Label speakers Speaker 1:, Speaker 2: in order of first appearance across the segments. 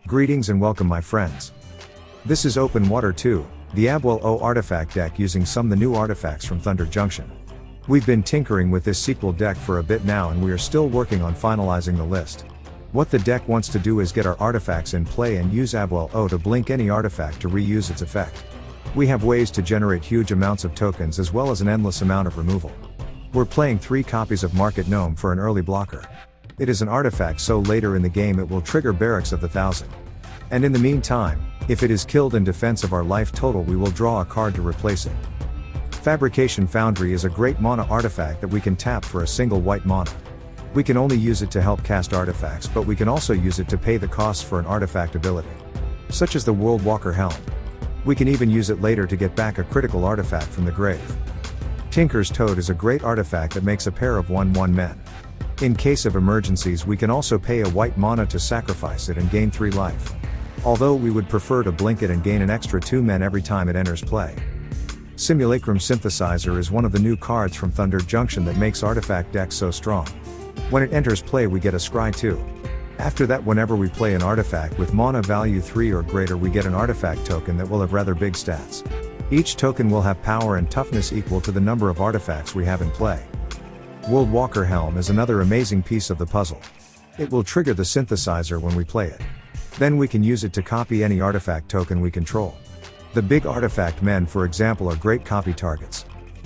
Speaker 1: Greetings and welcome my friends. This is Open Water 2, the Abuelo artifact deck using some of the new artifacts from Thunder Junction. We've been tinkering with this sequel deck for a bit now and we are still working on finalizing the list. What the deck wants to do is get our artifacts in play and use Abuelo to blink any artifact to reuse its effect. We have ways to generate huge amounts of tokens as well as an endless amount of removal. We're playing 3 copies of Market Gnome for an early blocker. It is an artifact, so later in the game it will trigger Barracks of the Thousand. And in the meantime, if it is killed in defense of our life total, we will draw a card to replace it. Fabrication Foundry is a great mana artifact that we can tap for a single white mana. We can only use it to help cast artifacts, but we can also use it to pay the costs for an artifact ability, such as the Worldwalker Helm. We can even use it later to get back a critical artifact from the grave. Tinker's Tote is a great artifact that makes a pair of 1/1 men. In case of emergencies, we can also pay a white mana to sacrifice it and gain 3 life. Although we would prefer to blink it and gain an extra 2 men every time it enters play. Simulacrum Synthesizer is one of the new cards from Thunder Junction that makes artifact decks so strong. When it enters play we get a scry 2. After that, whenever we play an artifact with mana value 3 or greater, we get an artifact token that will have rather big stats. Each token will have power and toughness equal to the number of artifacts we have in play. Worldwalker Helm is another amazing piece of the puzzle. It will trigger the synthesizer when we play it. Then we can use it to copy any artifact token we control. The big artifact men, for example, are great copy targets.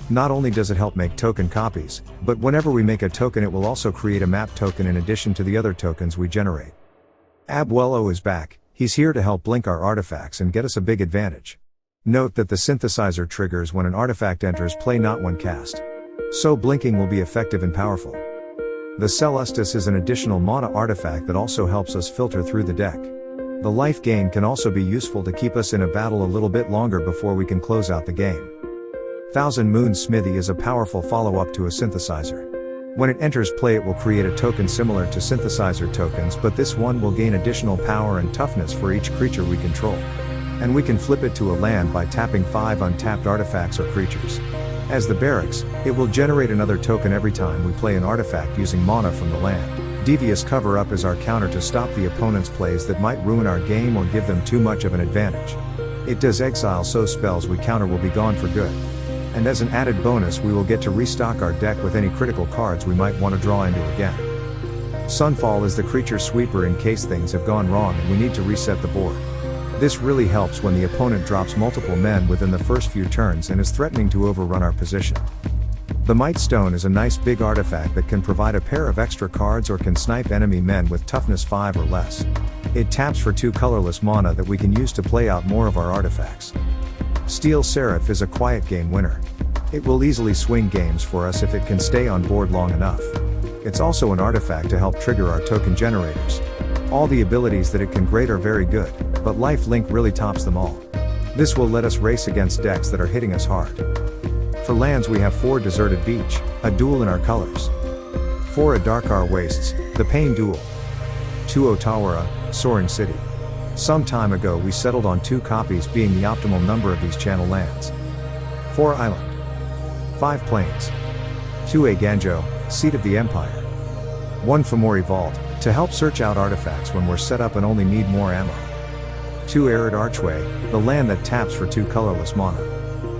Speaker 1: Not only does it help make token copies, but whenever we make a token it will also create a map token in addition to the other tokens we generate. Abuelo is back. He's here to help blink our artifacts and get us a big advantage. Note that the synthesizer triggers when an artifact enters play, not when cast. So blinking will be effective and powerful. The Celestus is an additional mana artifact that also helps us filter through the deck. The life gain can also be useful to keep us in a battle a little bit longer before we can close out the game. Thousand Moon Smithy is a powerful follow-up to a synthesizer. When it enters play it will create a token similar to synthesizer tokens, but this one will gain additional power and toughness for each creature we control. And we can flip it to a land by tapping 5 untapped artifacts or creatures. As the Barracks, it will generate another token every time we play an artifact using mana from the land. Devious Cover-Up is our counter to stop the opponent's plays that might ruin our game or give them too much of an advantage. It does exile, so spells we counter will be gone for good. And as an added bonus we will get to restock our deck with any critical cards we might want to draw into again. Sunfall is the creature sweeper in case things have gone wrong and we need to reset the board. This really helps when the opponent drops multiple men within the first few turns and is threatening to overrun our position. The Mightstone is a nice big artifact that can provide a pair of extra cards or can snipe enemy men with toughness 5 or less. It taps for 2 colorless mana that we can use to play out more of our artifacts. Steel Seraph is a quiet game winner. It will easily swing games for us if it can stay on board long enough. It's also an artifact to help trigger our token generators. All the abilities that it can grade are very good, but Life Link really tops them all. This will let us race against decks that are hitting us hard. For lands we have 4 Deserted Beach, a duel in our colors. 4 Adarkar Wastes, the Pain Duel. 2 Otawara, Soaring City. Some time ago we settled on 2 copies being the optimal number of these channel lands. 4 Island. 5 Plains. 2 Aganjo, Seat of the Empire. 1 Fomori Vault, to help search out artifacts when we're set up and only need more ammo. 2 Arid Archway, the land that taps for 2 colorless mana.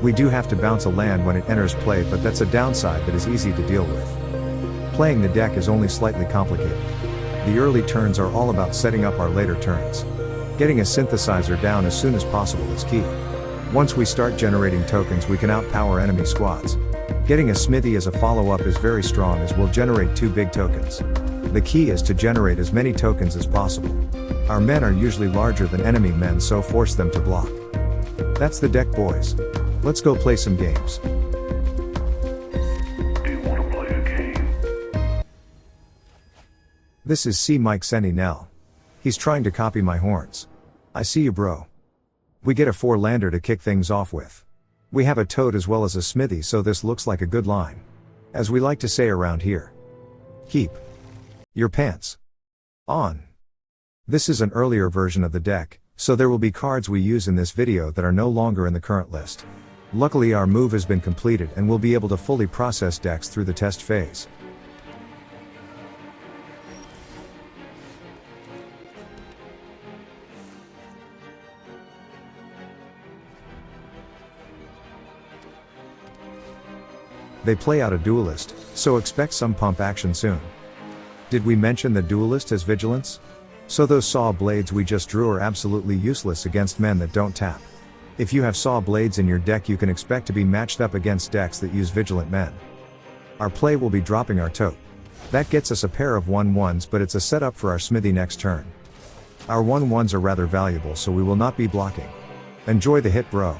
Speaker 1: We do have to bounce a land when it enters play, but that's a downside that is easy to deal with. Playing the deck is only slightly complicated. The early turns are all about setting up our later turns. Getting a synthesizer down as soon as possible is key. Once we start generating tokens we can outpower enemy squads. Getting a Smithy as a follow-up is very strong as we'll generate 2 big tokens. The key is to generate as many tokens as possible. Our men are usually larger than enemy men, so force them to block. That's the deck, boys. Let's go play some games.
Speaker 2: Do you want to play a game?
Speaker 1: This is C. Mike Senny Nell. He's trying to copy my horns. I see you, bro. We get a 4-lander to kick things off with. We have a Tote as well as a Smithy, so this looks like a good line. As we like to say around here. Keep your pants on. This is an earlier version of the deck, so there will be cards we use in this video that are no longer in the current list. Luckily our move has been completed and we'll be able to fully process decks through the test phase. They play out a duelist, so expect some pump action soon. Did we mention the duelist has vigilance? So those saw blades we just drew are absolutely useless against men that don't tap. If you have saw blades in your deck, you can expect to be matched up against decks that use vigilant men. Our play will be dropping our Tote. That gets us a pair of 1/1s, but it's a setup for our Smithy next turn. Our 1/1s are rather valuable, so we will not be blocking. Enjoy the hit, bro.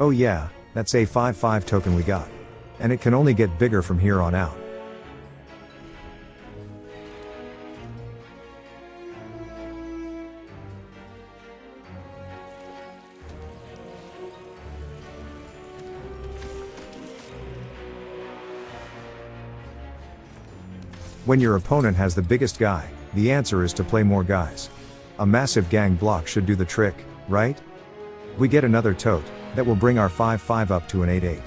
Speaker 1: Oh yeah, that's a 5/5 token we got. And it can only get bigger from here on out. When your opponent has the biggest guy, the answer is to play more guys. A massive gang block should do the trick, right? We get another Tote, that will bring our 5/5 up to an 8/8.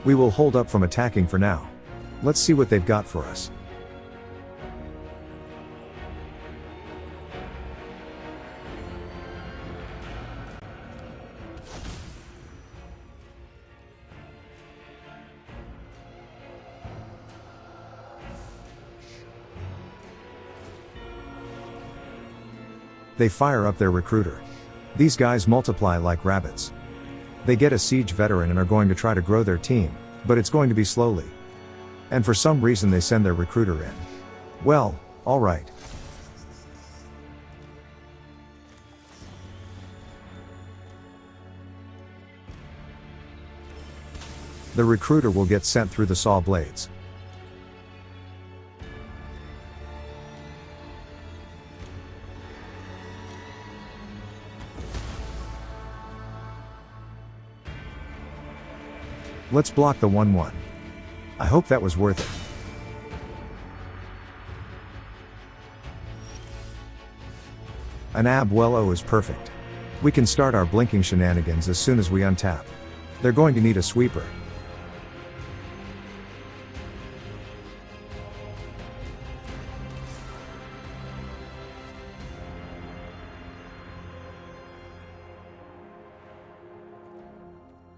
Speaker 1: We will hold up from attacking for now. Let's see what they've got for us. They fire up their recruiter. These guys multiply like rabbits. They get a siege veteran and are going to try to grow their team, but it's going to be slowly. And for some reason they send their recruiter in. Well, alright. The recruiter will get sent through the saw blades. Let's block the 1/1. I hope that was worth it. An Abuelo is perfect. We can start our blinking shenanigans as soon as we untap. They're going to need a sweeper.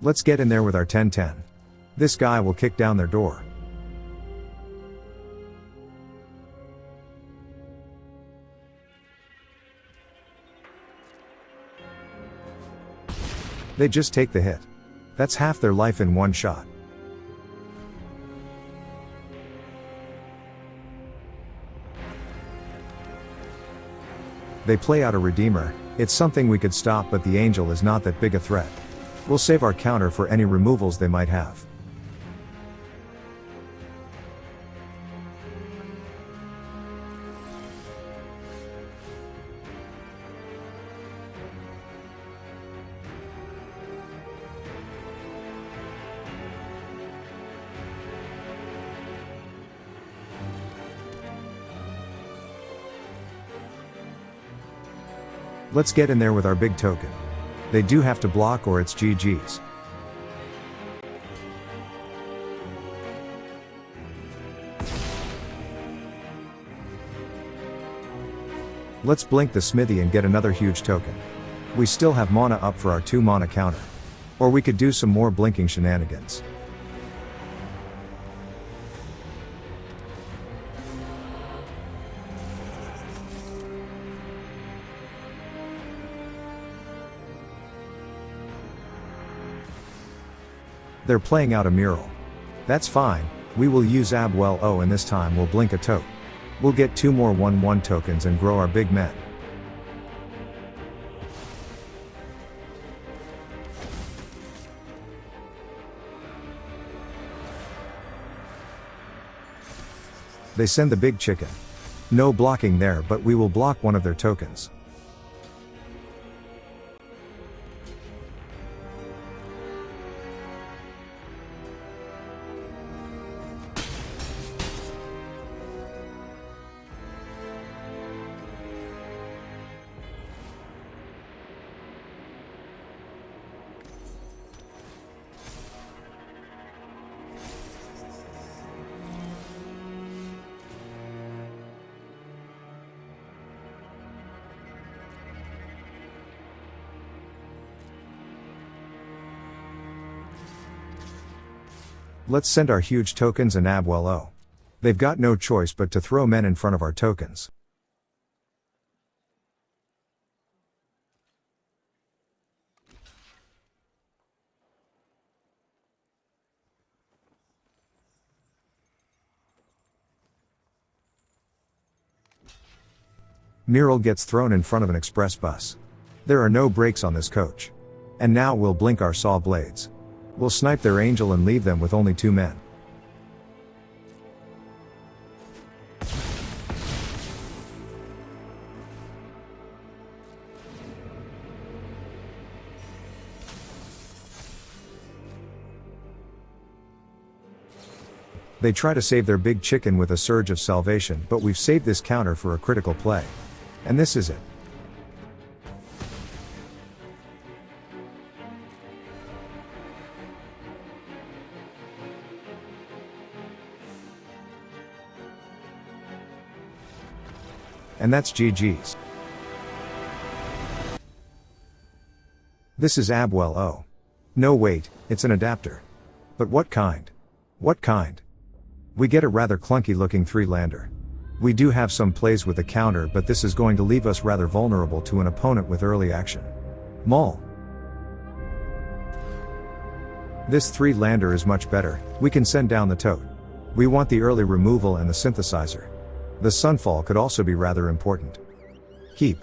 Speaker 1: Let's get in there with our 10/10. This guy will kick down their door. They just take the hit. That's half their life in one shot. They play out a Redeemer. It's something we could stop, but the Angel is not that big a threat. We'll save our counter for any removals they might have. Let's get in there with our big token. They do have to block or it's GG's. Let's blink the Smithy and get another huge token. We still have mana up for our 2 mana counter. Or we could do some more blinking shenanigans. They're playing out a mural. That's fine, we will use Abuelo and this time we'll blink a Tote. We'll get 2 more 1/1 tokens and grow our big men. They send the big chicken. No blocking there, but we will block one of their tokens. Let's send our huge tokens and Abuelo. They've got no choice but to throw men in front of our tokens. Mural gets thrown in front of an express bus. There are no brakes on this coach. And now we'll blink our saw blades. We'll snipe their angel and leave them with only 2 men. They try to save their big chicken with a surge of salvation, but we've saved this counter for a critical play. And this is it. And that's GG's. This is Abuelo. No wait, it's an adapter. But what kind? What kind? We get a rather clunky looking 3-lander. We do have some plays with the counter, but this is going to leave us rather vulnerable to an opponent with early action. Maul. This 3-lander is much better. We can send down the Tote. We want the early removal and the synthesizer. The Sunfall could also be rather important. Keep.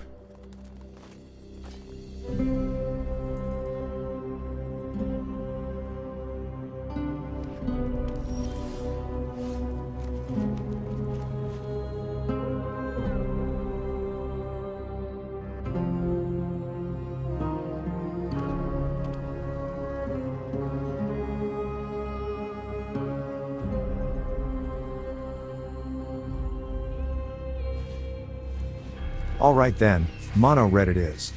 Speaker 1: Alright then, mono red it is.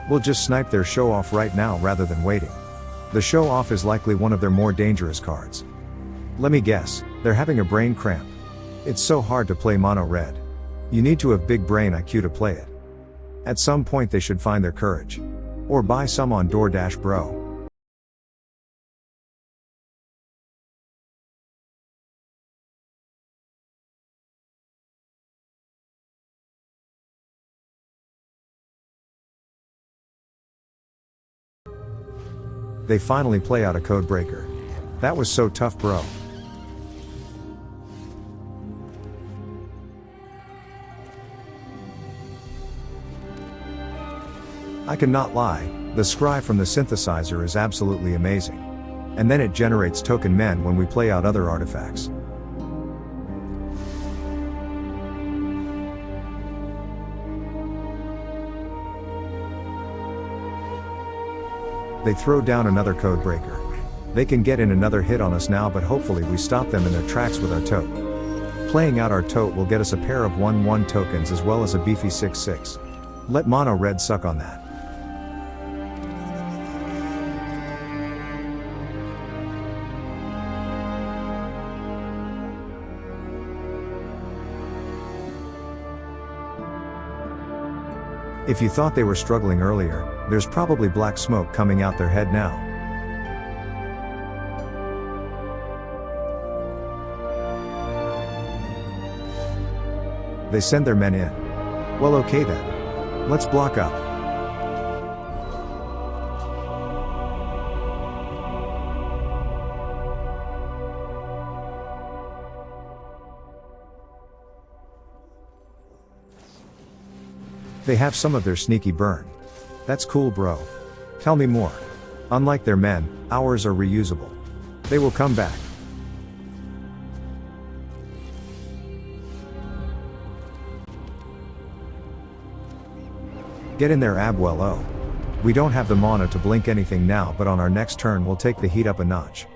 Speaker 1: We'll just snipe their show off right now rather than waiting. The show off is likely one of their more dangerous cards. Let me guess, they're having a brain cramp. It's so hard to play mono red. You need to have big brain IQ to play it. At some point they should find their courage. Or buy some on DoorDash, bro. They finally play out a code breaker. That was so tough, bro. I cannot lie, the scry from the synthesizer is absolutely amazing. And then it generates token men when we play out other artifacts. They throw down another code breaker. They can get in another hit on us now, but hopefully we stop them in their tracks with our Tote. Playing out our Tote will get us a pair of 1/1 tokens as well as a beefy 6/6. Let mono red suck on that. If you thought they were struggling earlier, there's probably black smoke coming out their head now. They send their men in. Well, okay then. Let's block up. They have some of their sneaky burn. That's cool, bro. Tell me more. Unlike their men, ours are reusable. They will come back. Get in there, Abuelo. We don't have the mana to blink anything now, but on our next turn we'll take the heat up a notch.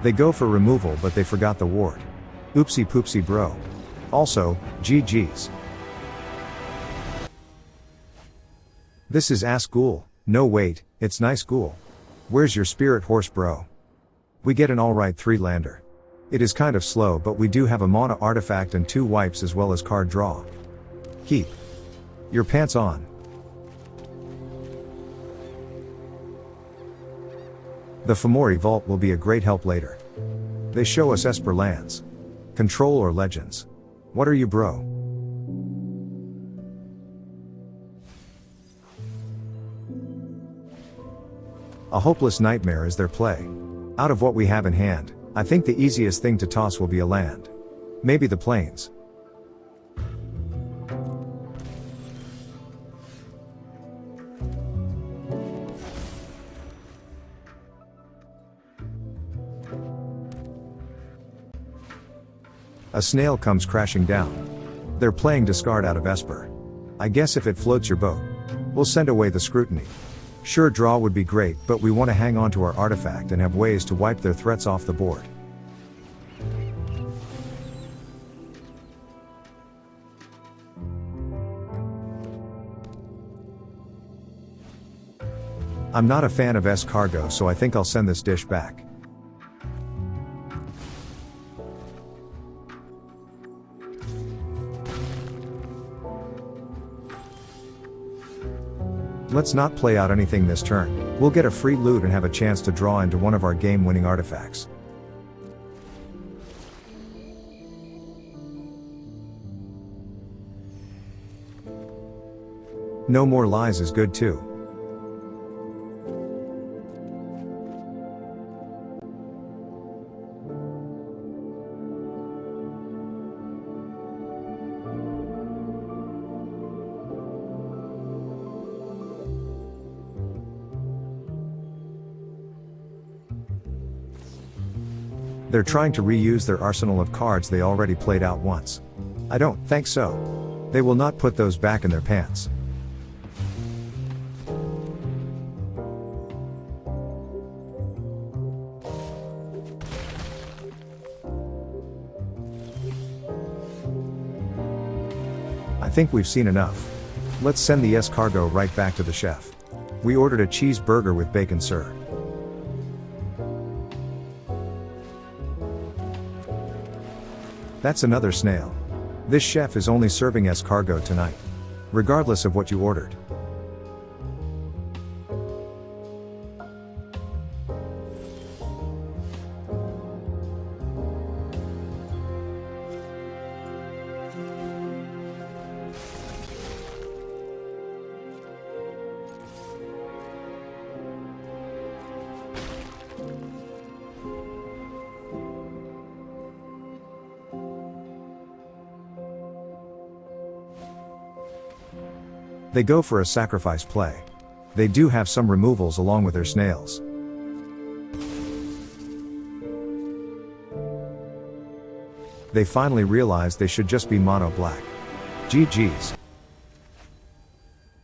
Speaker 1: They go for removal, but they forgot the ward. Oopsie poopsie, bro. Also, GG's. This is Ask Ghoul. No wait, it's Nice Ghoul. Where's your spirit horse, bro? We get an alright 3-lander. It is kind of slow, but we do have a mana artifact and 2 wipes as well as card draw. Keep your pants on. The Fomori Vault will be a great help later. They show us Esper lands. Control or Legends. What are you, bro? A hopeless nightmare is their play. Out of what we have in hand, I think the easiest thing to toss will be a land. Maybe the plains. A snail comes crashing down. They're playing discard out of Esper. I guess if it floats your boat, we'll send away the scrutiny. Sure, draw would be great, but we want to hang on to our artifact and have ways to wipe their threats off the board. I'm not a fan of S-Cargo, so I think I'll send this dish back. Let's not play out anything this turn. We'll get a free loot and have a chance to draw into one of our game-winning artifacts. No More Lies is good too. They're trying to reuse their arsenal of cards they already played out once. I don't think so. They will not put those back in their pants. I think we've seen enough. Let's send the S-Cargo right back to the chef. We ordered a cheeseburger with bacon, sir. That's another snail. This chef is only serving S-Cargo tonight. Regardless of what you ordered. They go for a sacrifice play. They do have some removals along with their snails. They finally realized they should just be mono black. GG's.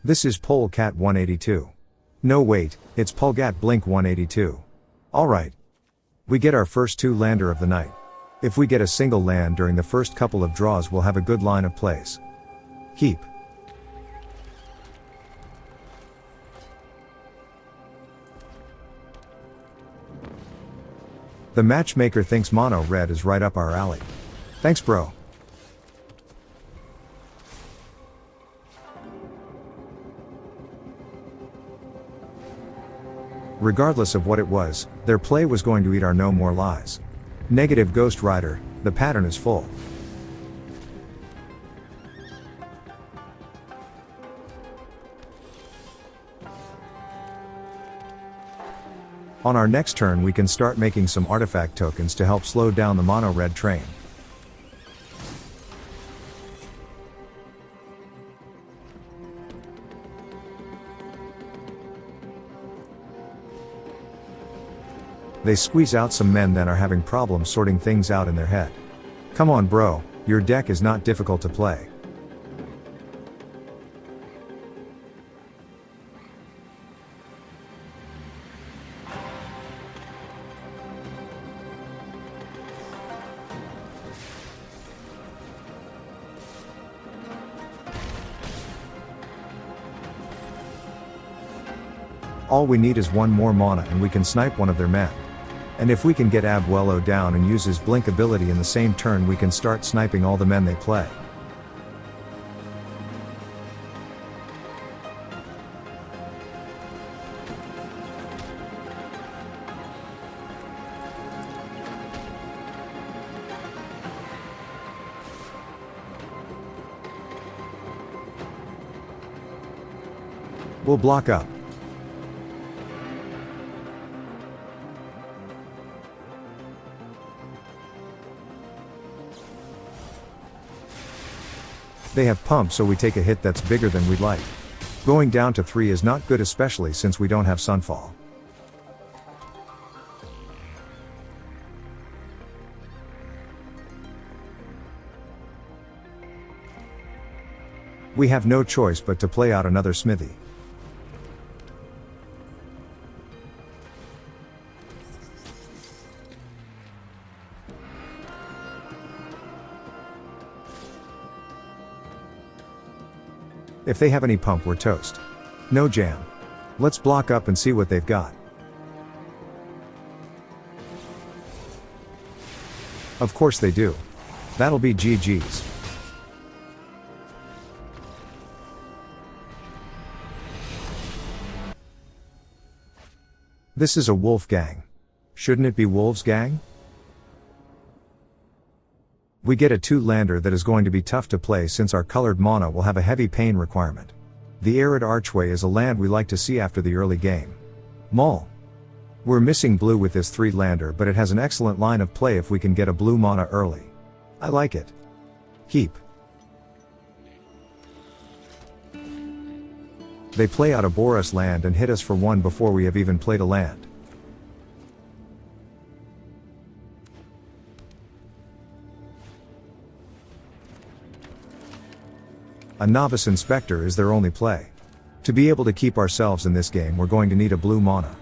Speaker 1: This is Polecat 182. No wait, it's Polgat Blink 182. Alright. We get our first 2-lander of the night. If we get a single land during the first couple of draws, we'll have a good line of plays. Keep. The matchmaker thinks mono red is right up our alley. Thanks, bro. Regardless of what it was, their play was going to eat our No More Lies. Negative Ghost Rider, the pattern is full. On our next turn we can start making some artifact tokens to help slow down the mono red train. They squeeze out some men, then are having problems sorting things out in their head. Come on, bro, your deck is not difficult to play. All we need is one more mana and we can snipe one of their men. And if we can get Abuelo down and use his blink ability in the same turn, we can start sniping all the men they play. We'll block up. They have pump, so we take a hit that's bigger than we'd like. Going down to 3 is not good, especially since we don't have Sunfall. We have no choice but to play out another Smithy. If they have any pump, we're toast. No jam. Let's block up and see what they've got. Of course they do. That'll be GG's. This is a wolf gang. Shouldn't it be wolves gang? We get a 2-lander that is going to be tough to play since our colored mana will have a heavy pain requirement. The Arid Archway is a land we like to see after the early game. Mull. We're missing blue with this 3-lander, but it has an excellent line of play if we can get a blue mana early. I like it. Keep. They play out a Boros land and hit us for 1 before we have even played a land. A novice inspector is their only play. To be able to keep ourselves in this game, we're going to need a blue mana.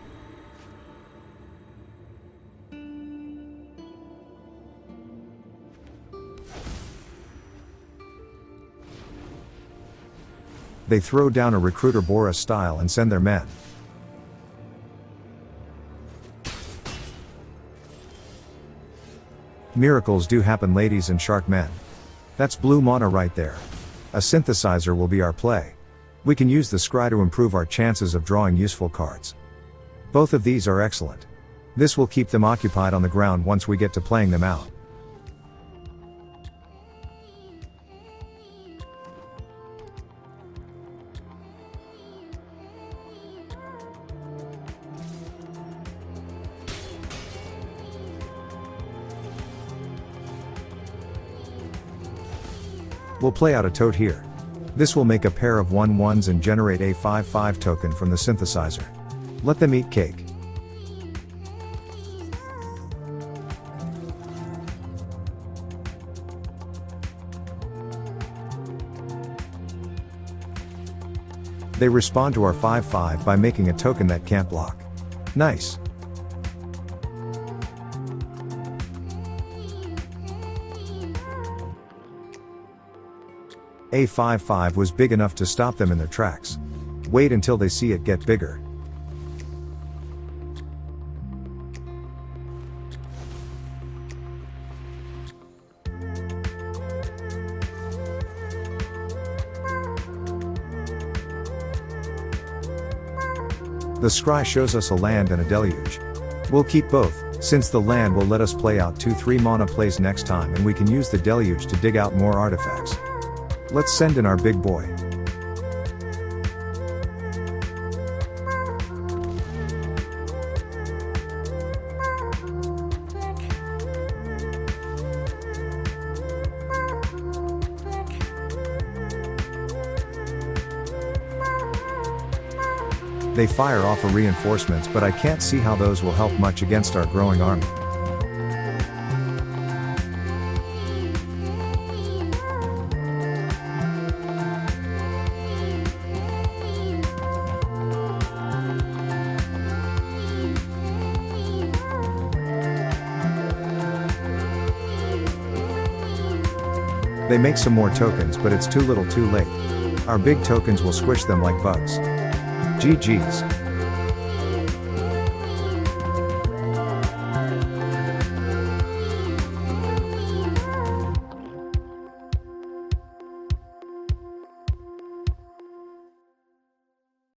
Speaker 1: They throw down a recruiter Boros style and send their men. Miracles do happen, ladies and shark men. That's blue mana right there. A synthesizer will be our play. We can use the scry to improve our chances of drawing useful cards. Both of these are excellent. This will keep them occupied on the ground once we get to playing them out. We'll play out a Tote here. This will make a pair of 1/1s and generate a 5/5 token from the synthesizer. Let them eat cake. They respond to our 5/5 by making a token that can't block. Nice. A 5/5 was big enough to stop them in their tracks. Wait until they see it get bigger. The scry shows us a land and a deluge. We'll keep both, since the land will let us play out 2/3 mana plays next time, and we can use the deluge to dig out more artifacts. Let's send in our big boy. They fire off a reinforcements, but I can't see how those will help much against our growing army. They make some more tokens, but it's too little too late. Our big tokens will squish them like bugs. GG's.